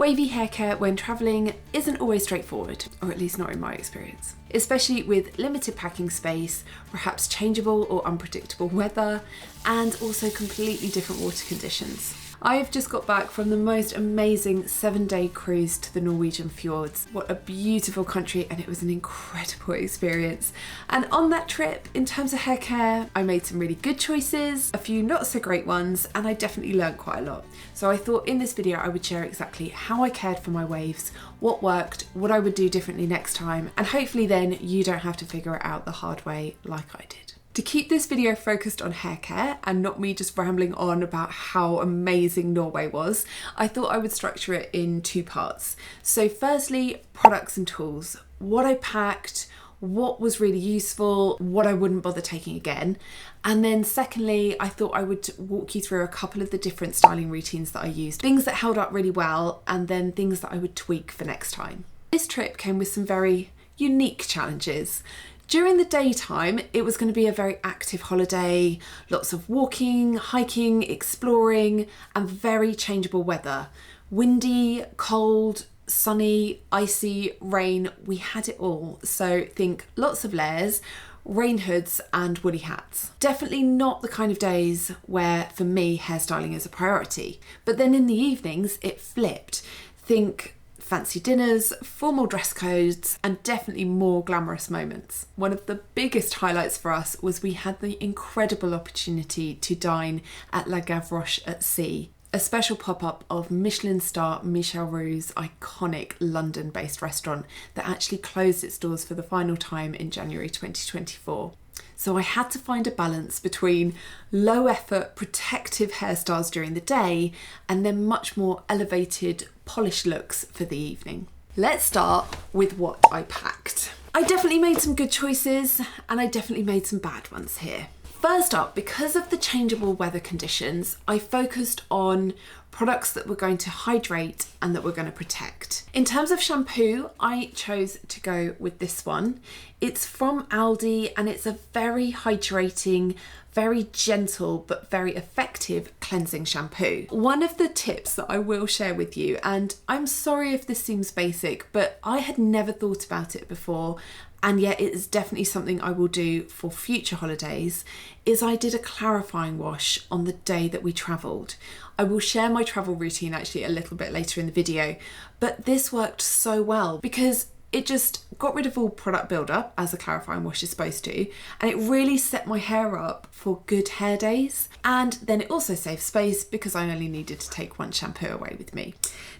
Wavy hair care when travelling isn't always straightforward, or at least not in my experience. Especially with limited packing space, perhaps changeable or unpredictable weather, and also completely different water conditions. I've just got back from the most amazing 7-day cruise to the Norwegian Fjords. What a beautiful country, and it was an incredible experience. And on that trip, in terms of hair care, I made some really good choices, a few not so great ones, and I definitely learned quite a lot. So I thought in this video I would share exactly how I cared for my waves, what worked, what I would do differently next time, and hopefully then you don't have to figure it out the hard way like I did. To keep this video focused on hair care and not me just rambling on about how amazing Norway was, I thought I would structure it in 2 parts. So firstly, products and tools. What I packed, what was really useful, what I wouldn't bother taking again. And then secondly, I thought I would walk you through a couple of the different styling routines that I used. Things that held up really well, and then things that I would tweak for next time. This trip came with some very unique challenges. During the daytime, it was going to be a very active holiday, lots of walking, hiking, exploring, and very changeable weather. Windy, cold, sunny, icy, rain, we had it all. So think lots of layers, rain hoods and woolly hats. Definitely not the kind of days where, for me, hairstyling is a priority. But then in the evenings, it flipped. Think fancy dinners, formal dress codes, and definitely more glamorous moments. One of the biggest highlights for us was we had the incredible opportunity to dine at La Gavroche at Sea, a special pop-up of Michelin star Michel Roux's iconic London-based restaurant that actually closed its doors for the final time in January 2024. So I had to find a balance between low effort, protective hairstyles during the day and then much more elevated, polished looks for the evening. Let's start with what I packed. I definitely made some good choices and I definitely made some bad ones here. First up, because of the changeable weather conditions, I focused on products that were going to hydrate and that were going to protect. In terms of shampoo, I chose to go with this one. It's from Aldi and it's a very hydrating, very gentle but very effective cleansing shampoo. One of the tips that I will share with you, and I'm sorry if this seems basic, but I had never thought about it before, and yet it is definitely something I will do for future holidays, is I did a clarifying wash on the day that we travelled. I will share my travel routine actually a little bit later in the video, but this worked so well because it just got rid of all product buildup, as a clarifying wash is supposed to, and it really set my hair up for good hair days. And then it also saved space because I only needed to take one shampoo away with me.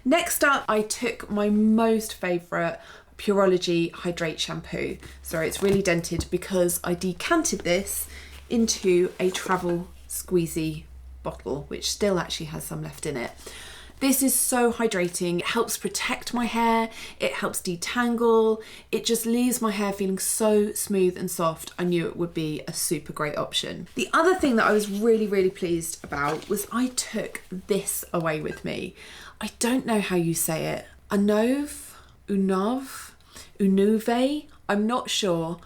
Next up, I took my most favourite Pureology Hydrate shampoo. Sorry, it's really dented because I decanted this into a travel squeezy bottle, which still actually has some left in it. This is so hydrating. It helps protect my hair, it helps detangle, it just leaves my hair feeling so smooth and soft. I knew it would be a super great option. The other thing that I was really pleased about was I took this away with me. I don't know how you say it. Unuve, I'm not sure,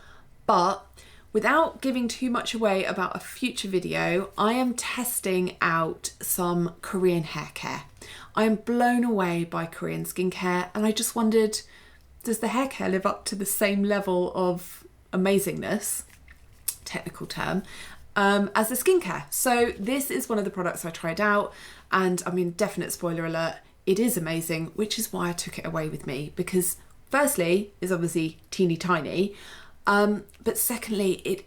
but without giving too much away about a future video, I am testing out some Korean hair care. I am blown away by Korean skincare, and I just wondered, does the hair care live up to the same level of amazingness, technical term, as the skincare? So this is one of the products I tried out, and I mean, definite spoiler alert, it is amazing, which is why I took it away with me, because firstly, it's obviously teeny tiny, but secondly, it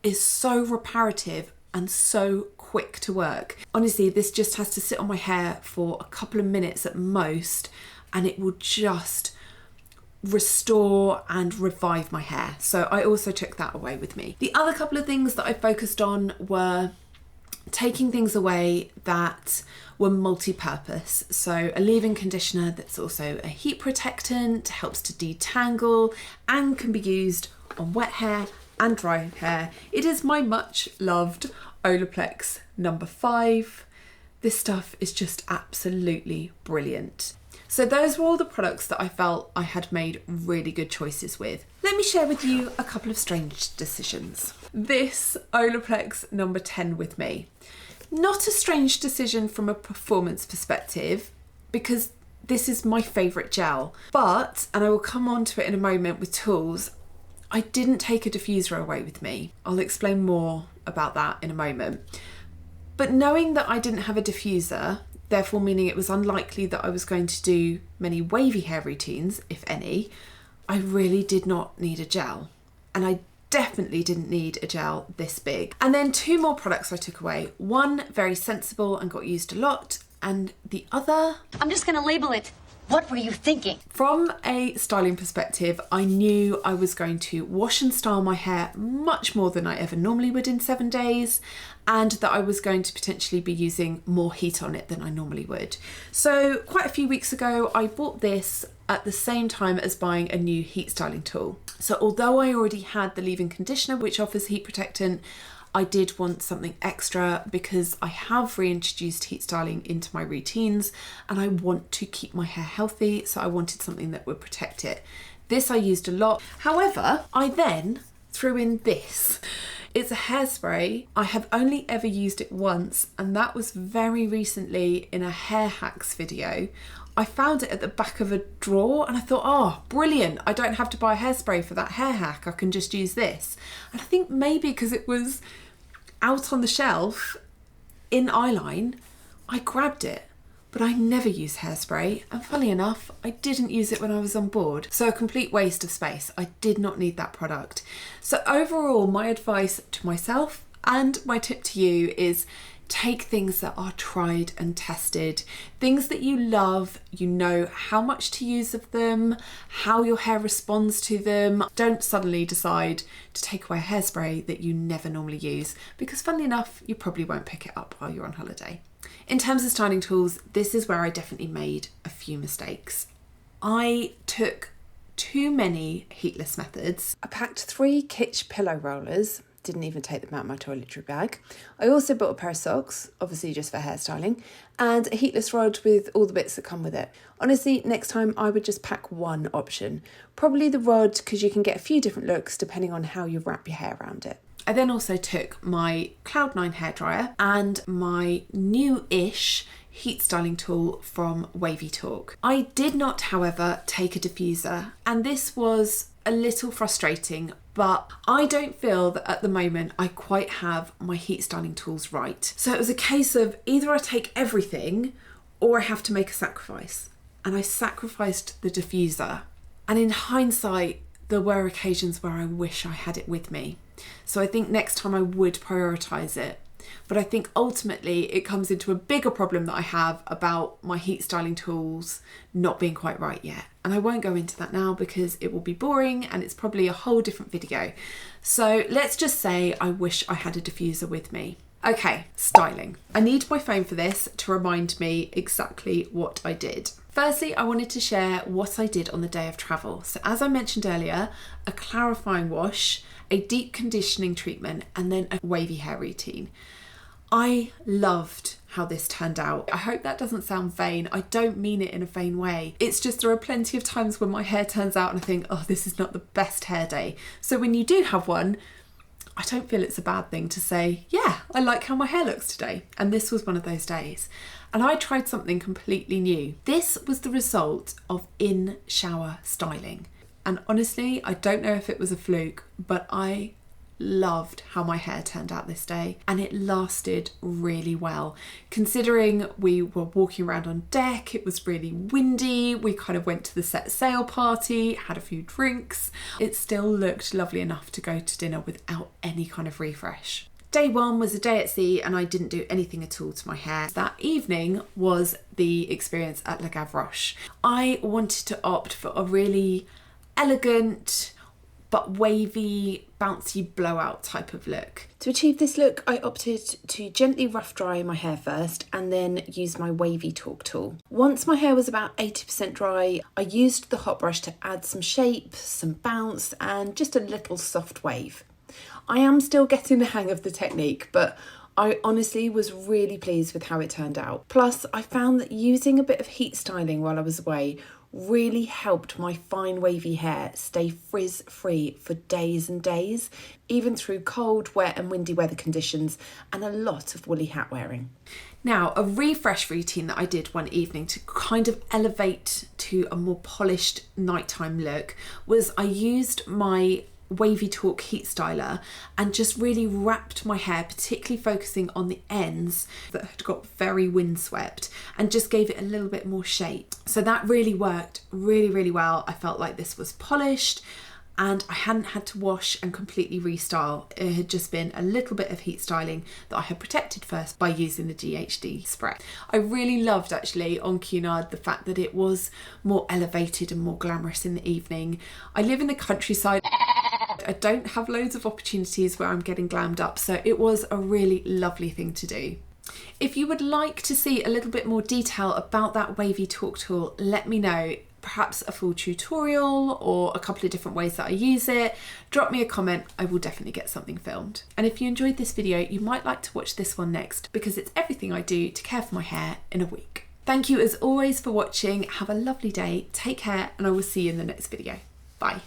is so reparative and so quick to work. Honestly, this just has to sit on my hair for a couple of minutes at most, and it will just restore and revive my hair. So I also took that away with me. The other couple of things that I focused on were taking things away that were multi-purpose. So a leave-in conditioner that's also a heat protectant, helps to detangle and can be used on wet hair and dry hair. It is my much loved Olaplex number 5. This stuff is just absolutely brilliant. So those were all the products that I felt I had made really good choices with. Let me share with you a couple of strange decisions. This Olaplex number 10 with me. Not a strange decision from a performance perspective, because This is my favourite gel, but, and I will come on to it in a moment with tools, I didn't take a diffuser away with me. I'll explain more about that in a moment. But knowing that I didn't have a diffuser, therefore meaning it was unlikely that I was going to do many wavy hair routines, if any, I really did not need a gel. And I definitely didn't need a gel this big. And then 2 more products I took away. One, very sensible and got used a lot, and the other... I'm just gonna label it. What were you thinking? From a styling perspective, I knew I was going to wash and style my hair much more than I ever normally would in 7 days, and that I was going to potentially be using more heat on it than I normally would. So quite a few weeks ago, I bought this at the same time as buying a new heat styling tool. So although I already had the leave-in conditioner, which offers heat protectant, I did want something extra because I have reintroduced heat styling into my routines and I want to keep my hair healthy, so I wanted something that would protect it. This I used a lot. However, I then threw in this. It's a hairspray. I have only ever used it once, and that was very recently in a hair hacks video. I found it at the back of a drawer and I thought, oh, brilliant. I don't have to buy a hairspray for that hair hack. I can just use this. And I think maybe because it was out on the shelf in eyeline, I grabbed it, but I never use hairspray. And funny enough, I didn't use it when I was on board. So a complete waste of space. I did not need that product. So overall, my advice to myself and my tip to you is take things that are tried and tested, things that you love, you know how much to use of them, how your hair responds to them. Don't suddenly decide to take away a hairspray that you never normally use, because funnily enough, you probably won't pick it up while you're on holiday. In terms of styling tools, this is where I definitely made a few mistakes. I took too many heatless methods. I packed 3 kitsch pillow rollers, didn't even take them out of my toiletry bag. I also bought a pair of socks, obviously just for hairstyling, and a heatless rod with all the bits that come with it. Honestly, next time I would just pack one option. Probably the rod, because you can get a few different looks depending on how you wrap your hair around it. I then also took my Cloud9 hairdryer and my new-ish heat styling tool from Wavy. I did not, however, take a diffuser, and this was a little frustrating, but I don't feel that at the moment I quite have my heat styling tools right. So it was a case of either I take everything or I have to make a sacrifice. And I sacrificed the diffuser. And in hindsight, there were occasions where I wish I had it with me. So I think next time I would prioritise it. But I think ultimately it comes into a bigger problem that I have about my heat styling tools not being quite right yet. And I won't go into that now because it will be boring and it's probably a whole different video. So let's just say I wish I had a diffuser with me. Okay, styling. I need my phone for this to remind me exactly what I did. Firstly, I wanted to share what I did on the day of travel. So as I mentioned earlier, a clarifying wash, a deep conditioning treatment, and then a wavy hair routine. I loved how this turned out. I hope that doesn't sound vain. I don't mean it in a vain way. It's just there are plenty of times when my hair turns out and I think, oh, this is not the best hair day. So when you do have one, I don't feel it's a bad thing to say, yeah, I like how my hair looks today. And this was one of those days. And I tried something completely new. This was the result of in-shower styling. And honestly, I don't know if it was a fluke, but I loved how my hair turned out this day, and it lasted really well. Considering we were walking around on deck, it was really windy, we kind of went to the set sail party, had a few drinks. It still looked lovely enough to go to dinner without any kind of refresh. Day 1 was a day at sea and I didn't do anything at all to my hair. That evening was the experience at Le Gavroche. I wanted to opt for a really elegant but wavy, bouncy blowout type of look. To achieve this look, I opted to gently rough dry my hair first and then use my Wavy tool. Once my hair was about 80% dry, I used the hot brush to add some shape, some bounce, and just a little soft wave. I am still getting the hang of the technique, but I honestly was really pleased with how it turned out. Plus, I found that using a bit of heat styling while I was away really helped my fine wavy hair stay frizz-free for days and days, even through cold, wet and windy weather conditions and a lot of woolly hat wearing. Now, a refresh routine that I did one evening to kind of elevate to a more polished nighttime look was I used my Wavy Talk heat styler and just really wrapped my hair, particularly focusing on the ends that had got very windswept, and just gave it a little bit more shape. So that really worked really well. I felt like this was polished and I hadn't had to wash and completely restyle. It had just been a little bit of heat styling that I had protected first by using the GHD spray. I really loved actually on Cunard the fact that it was more elevated and more glamorous in the evening. I live in the countryside. I don't have loads of opportunities where I'm getting glammed up, so it was a really lovely thing to do. If you would like to see a little bit more detail about that Wavy Talk tool, let me know. Perhaps a full tutorial or a couple of different ways that I use it. Drop me a comment, I will definitely get something filmed. And if you enjoyed this video, you might like to watch this one next because it's everything I do to care for my hair in a week. Thank you as always for watching. Have a lovely day, take care, and I will see you in the next video. Bye.